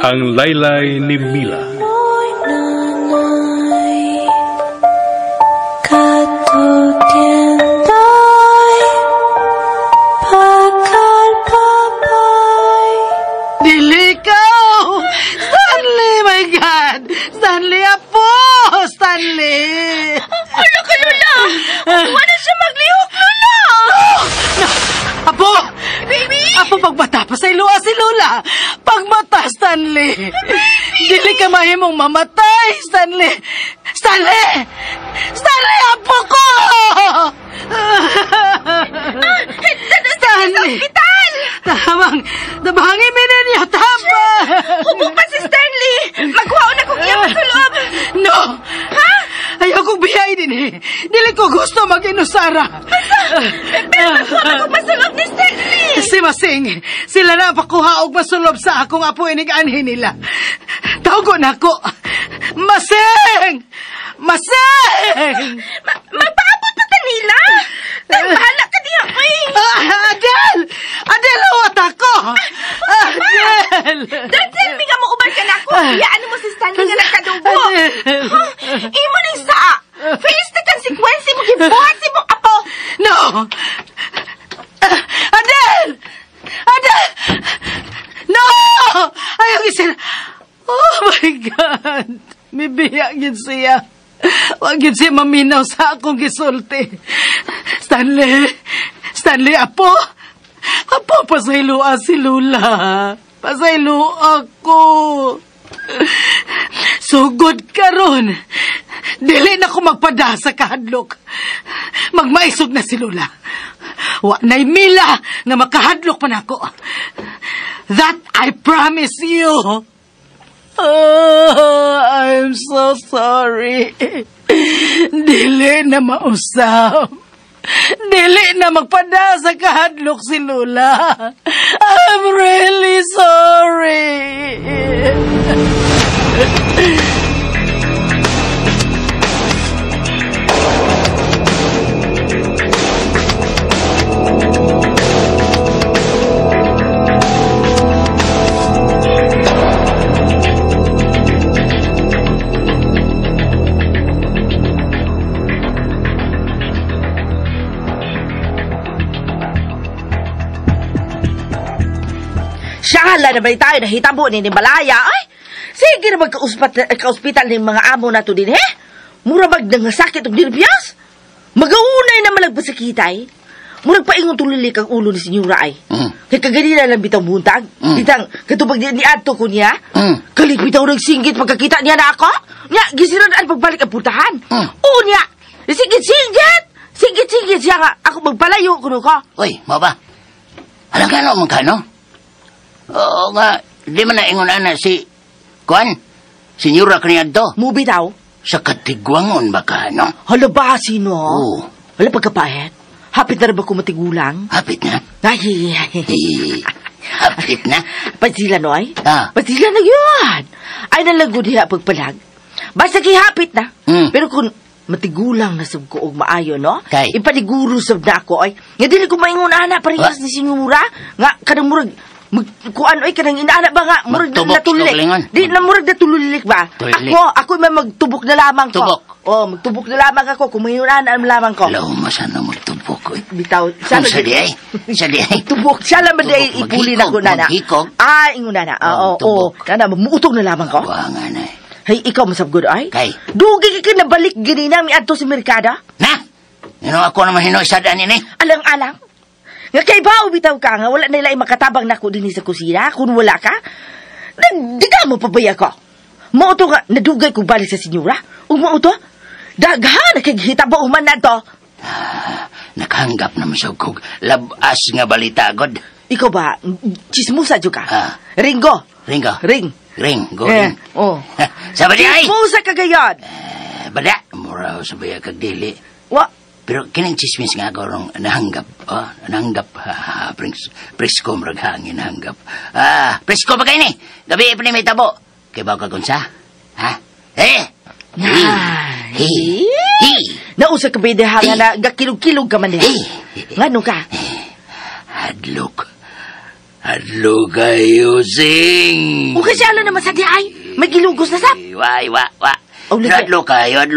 Ang laylay ni Mila. Dilikaw! Stanley, my God! Stanley, apo! Stanley! Ano ka, Lola? Wala siya maglihok, Lola! No! Apo! Baby! Apo, pagbata pa sa ilua si Lola! Pagmata, Stanley! Dili ka mahimong mamatay, Stanley! Stanley! Stanley, apo ko! Stanley! Tabangin mo ninyo, tabang! Hubog pa si Stanley! Magwaon akong iyang masulog! No! Ha? Ayaw kong biyay din eh. Dili ko gusto mag-inusara. Pero magwaon akong masulog ni Stanley! Si Masing, sila na pakuha og masulob sa akong apo inig-anhin nila. Tawgo na ako. Masing! Masing! Magpaabot pa ta nila! Bahala ka diya, oy! Adel! Adel, huwat ako! Adel! Dahil mi nga mo uban ka na ako. Iyaan mo si Stanley nga nagkadugo. Imo ning saa. Face the consequence mo gibuhat si mong apo. No! Adel! Adel! No! Ayaw isin. Oh my God! Mibiyak yun siya. Huwag yun siya maminaw sa akong gisulti. Stanley! Stanley, apo! Apo, pasayloa si Lula. Pasayloa ko. Sugod ka ron. Dili na ko magpada sa kahadlok. Magmaisog na si Lula. Wa na'y Mila nga makahadlok pa na ako. That I promise you. Oh, I'm so sorry. Dili na mausap. Dili na magpada sa kahadlok si Lula. I'm really sorry. Shala na ba tayo na hitabo ni Balaya? Ay, sige na magka-ospital ng mga amo na to din, he? Mura magnangasakit og nilbiyas? Magaunay na malagpasakitay? Murag paingon tulilik ang ulo ni Senyora ay. Kaya kaganina lang bitang buntag. Bitang katubag ni Adto ko niya. Kalit bitaw nagsinggit pagkakita niya na ako. Nya, gisiradaan pagbalik ang puntahan. Unya, singgit-singgit! Singgit-singgit siya nga. Ako magpalayo kuno ko. Uy, mo ba? Alam ka no, magkano? Oo nga, di man na ingon na si Kwan, Senyora Criado. Mubi daw? Sa katigwangon ba ka, no? Hala ba, sino? Oo. Hala pagkapahit? Hapit na rin ba kumatigulang? Hapit na? Ay, hapit na? Pasila no ay? Ah. Pasila na yun. Ay nalagod hiya pagpalag. Basta kihapit na. Pero kung matigulang na sab ko og maayo, no? Kay? Ipaniguro sab na ako ay. Nga dili ko maingon ana parehas ni Senyora. Nga kanang murag kuan oy kanang inaana ba nga murag natulik. Di na murag natulilik ba? Tulilik. Ako may magtubok na lamang ko. Tubok. Oh, magtubok na lamang ako kung mayroon na lamang ko. Alaw, masana magtubok ko. Bitaw, Sa di ay. tubok siya lang ba day ipuli na ko nana. Maghikog. Ah, ingon nana. Oo. Nana, muutog na lamang ko. Buwangan na. Hey, ikaw masabgod ay? Kay? Dugi ka nabalik ganina mi adto sa merkada? Na? Ino ako naman hinoisada ni. Alang-alang. Nga kay bao bitaw ka nga wala nila makatabang nako dinhi sa kusina kung wala ka. Diga mo pabaya ko. Mao to nga nadugay ko balik sa senyora. Ug mao to daghan nakigihitabo man na to. Nakahanggap naman siya kog labas nga balita agad. Ikaw ba chismosa jud ka? Ringo. Ring. Go ring. Oh. Sabi di ay. Chismosa kagayod. Bada, mura sabay kagdili. Wa pero kining chismis nga ako rong nahanggap. Presko marag hangin nahanggap. Presko ba kayo ni? Gabi pa ni may tabo. Kaya ba ka kunsa? Ha? Nausa ka bideha nga na gakilog-kilog ka man diha. Ngano ka? Hadlok. Hadlo kayo, sing. O kasi ala naman sa di ay. May gilugos na sap. Wa. Oh, lagi. Hadlo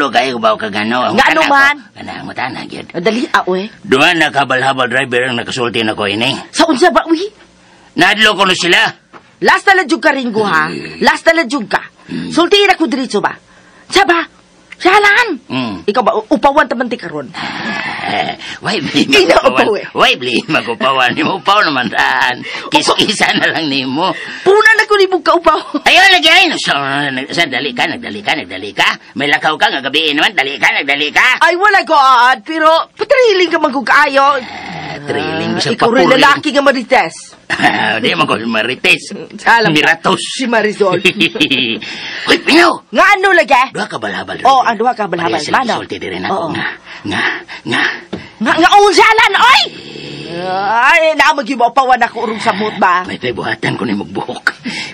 kayo, bawa ka gano. Nga ano man? Kanang mo tanag yun. Dali, we. Duman na kabal-habal driver ang nakasulti na ko ini. Sa unsa ba, we? Nadlo ko no sila. Last na ladyog ka, Ringo, ha? Last na ladyog ka. Sultiin ako diritso ba? Saba? Siyalan! Ikaw ba, upawan taman ti karon? Why bli Inaupaw eh. Why bli magupawan? Ni mo upaw naman taan. Kisa na lang ni mo. Puna na ko ni mong kaupaw. Ayaw, lagi ay. Nagdali ka. May lakaw ka, nga gabi naman. Nagdali ka. Ay, wala God. Pero, patriling ka magkukaayo. Triling mo sa Ikaw rin papuling. lalaki nga marites. Di mo ko marites. Alam ka, Miratos. si Marisol. Uy, Pino! Nga ano lagi? Duha ka balhabal. Oo, ang duha ka balhabal. Pareha sila Mano? gisulti din ako. Oo. Nga. Nga unsalan, oy! Ay, naamag-iba pawan ako urong sa mood ba? May buhatan ko ni magbuhok.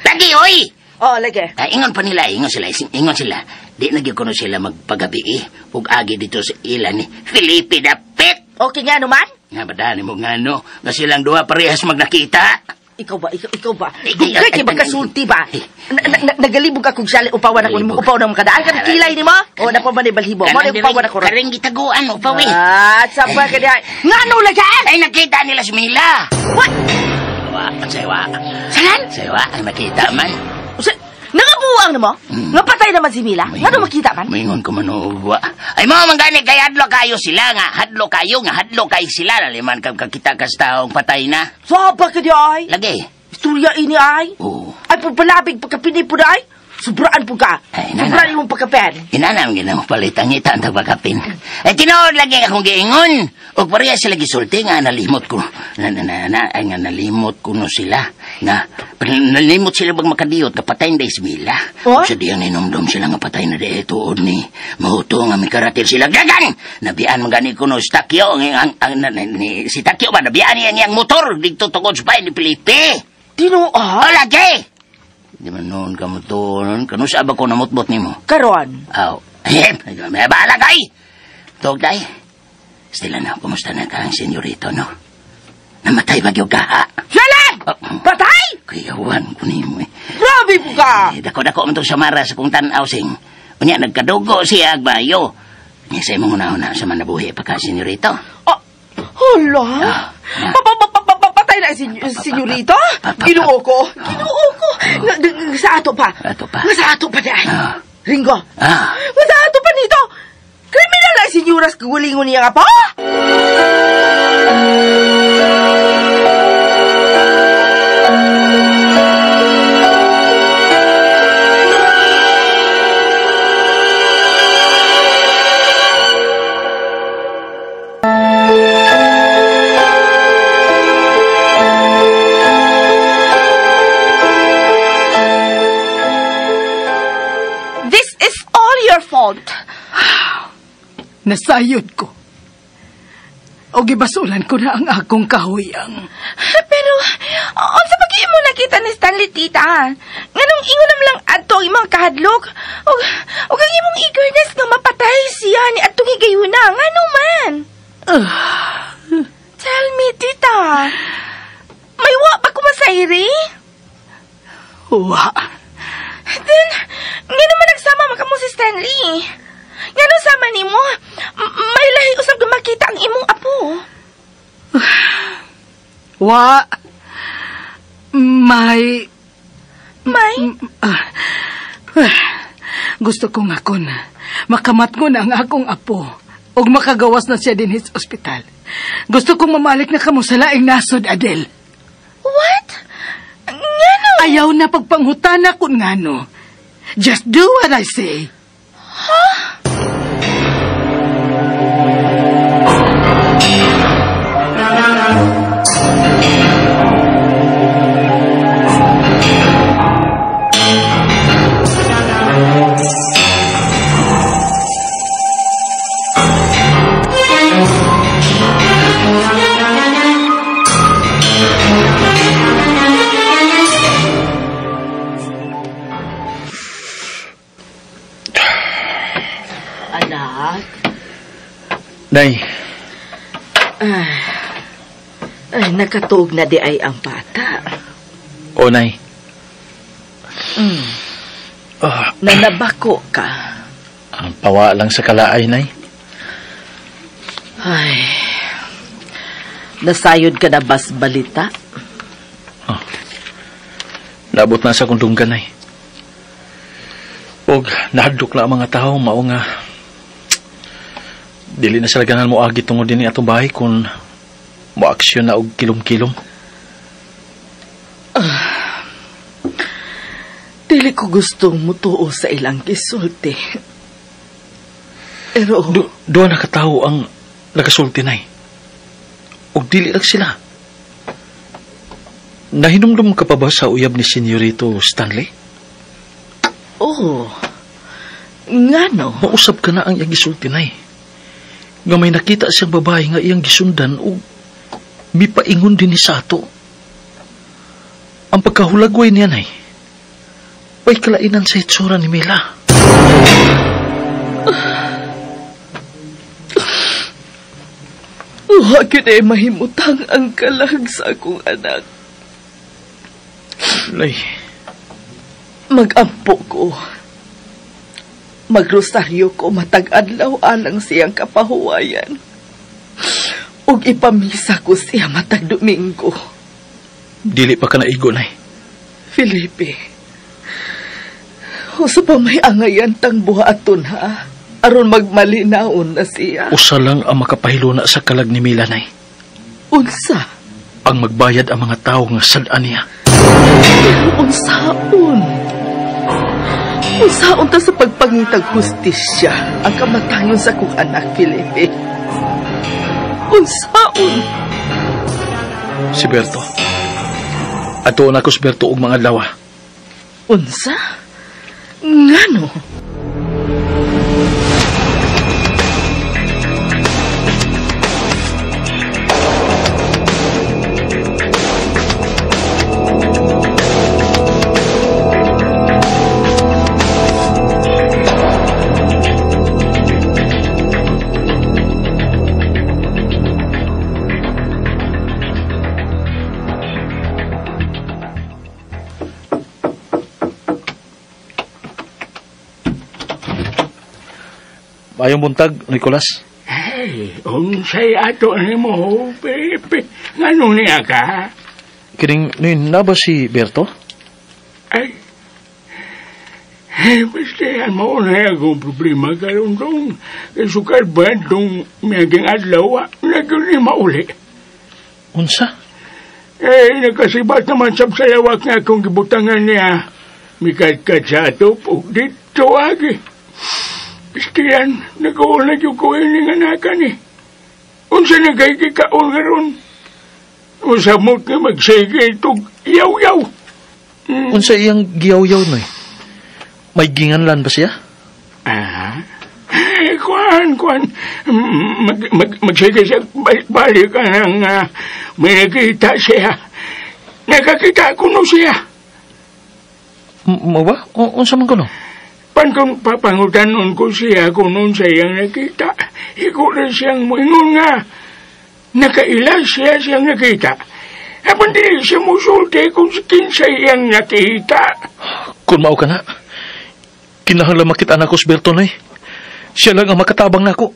Lagi, oy! Oh, lagi. Ingon pa nila, ingon sila. Di nagyukuno sila magpagabi ug agi dito sa ilan ni Felipe Dapit. Okay nga naman? Nga badani mo nga no, nga silang duha parehas magnakita. Ikaw ba? Ay, Kaya ba kasulti ba? Nagalibog akong siyali upawan ako ni mo upaw ng mga kadaan. Kan kilay ni mo? O napamanibalibo. Mo na upawan ako ron. Karing gitaguan mo, pawi. Sabay ka diyan. Nga ano lagaan? Ay, nakita nila si Mila. What? Saywa. Salan? Saywa, ang nakita man. Nangabuang na mo? Nga patay naman si Mila? Nga ano makita man? Maingon ko man ugwa. Ay mo, manggani kay hadlo kayo sila nga. Hadlo kayo sila. Laliman kakita kas taong patay na. Sabay ka diyan. Lagi. Istorya ini ay. Oo. Ay pagpalabig pagkapinay po na ay. Subraan po ka. Ay, nana. Subraan mong pagkapen. Inanam gina mo palit ang ngita ang tabakapin. Ay tinood lagi akong giingon. O pareha sila gisulti nga nalimot ko. Nga nalimot ko no sila. Nga nalimot sila bag makadiyot nga patay na si Mila. Oh? Sa diyang inomdom sila nga patay na di tuod ni mahuto nga may karatil sila. Gagan! Nabian magani ko no si Takyo. Si Takyo ba? Nabian niya ang motor. Dito tukod sa bahay ni Felipe. Tino O lagi! Di man noon ka mo to. Kano siya ba ko namutbot ni mo? Karon. Aw. May bahala kay. Tog kay. Stila na, kumusta na ka ang senyorito, no? Namatay ba yung kaha? Salan! Patay? Kuyawan ko ni mo eh. Grabe po ka! Dako-dako man to sa mara sa kong tanaw sing. Unya, nagkadugo siya agbayo. Unya, sa imong una-una sa manabuhi pa ka, senyorito. Hala! Patay na si senyorito? Ginoo ko. Sa ato pa. Nga sa ato pa dahil. Ringo. Nga sa ato pa nito. Kriminal na senyoras kagulingon niya nga pa. Nasayod ko. O gibasulan ko na ang akong kahuyang. Pero, sa pag-iimo nakita ni Stanley, tita. Nganong ingon lang adto imong kahadlok. O kang imong eagerness nga mapatay siya ni adtong higayuna. Ngano man? Tell me, tita. May wa pa kumasayri? Wa. Then, ngano man nagsama makamo si Stanley? Ngano sama ni mo? May lahi usab nga makita ang imong apo. Wa. May... Gusto ko nga kon. Makamatngon ang akong apo. Og makagawas na siya din sa ospital. Gusto kong mamalik na kamo sa laing nasod, Adel. What? Ngano? Ayaw na pagpanghutana kun ngano. Just do what I say. Nay. Ay, nakatog na di ay ang bata. O, Nay. Nanabako ka. Pawa lang sa kalaay, Nay. Ay, nasayod ka na bas balita? Naabot na sa kundunggan, Nay. Og nahadlok na ang mga tao, mao nga dili na sila ganan mo agi tungod din atong bahay kung mo aksyon na og kilom-kilom. Dili ko gustong mutuo sa ilang gisulti. Pero Doon nakatawo ang nagasulti, Nay. Og dili lang sila. Nahinumdum ka pa ba sa uyab ni Senyorito Stanley? oh, ngano? Mausap ka na ang iyang gisulti, Nay. Nga may nakita siyang babae nga iyang gisundan o mipaingon din ni Sato. Ang pagkahulagway niya, Nay, may kalainan sa itsura ni Mila. Wakit ay mahimutang ang kalag sa akong anak. Nay, Magampo ko. Magrosaryo ko matag-adlaw alang siyang kapahuwayan. Ug ipamisa ko siya matag Domingo. dili pa ka naigo, Nay. Felipe, usa pa may angayan tang buhaton ha. Aron magmalinaon na siya. Usa lang ang makapahilo na sa kalag ni Mila, Nay. Unsa? Ang magbayad ang mga tao nga sad-an niya. Unsaon? Unsaon ta sa pagpangitag hustisya ang kamatayon sa kong anak, Felipe? Unsaon? Si Berto. Ato na ko si Berto og mga adlaw. Unsa? Ngano? Mayong buntag, Nicolas. Ay, unsay ato ni mo, Pepe. Ngano niya ka? Kining na ba si Berto? Ay, basta yan mo na akong problema karon dong. Sukad ba dong miyaging adlaw, nagyon ni mauli. Unsa? Nakasibat naman sa sayawak nga akong gibutangan niya. Mikat-kat sa ato po dito agi. Istiyan, nag-uulag yung kuhin ng anakan eh. Unsa na kay kikaon nga ron? Usamot nga magsige itong yaw-yaw. Unsa iyang giyaw-yaw, Noy? May ginganlan ba siya? Kuan. Magsige siya balik ka nang may nakita siya. Nakakita ko no siya. Mo ba? Unsa man kuno? Kung papangutanon ko siya kung noon siyang nakita, ikaw na siyang moingon nga. Nakailas siya siyang nakita. Hapan din siya musulti kung kinsa iyang nakita. Kung mao ka na, kinahanglan makita na ko si Berto, Noy. Siya lang ang makatabang nako.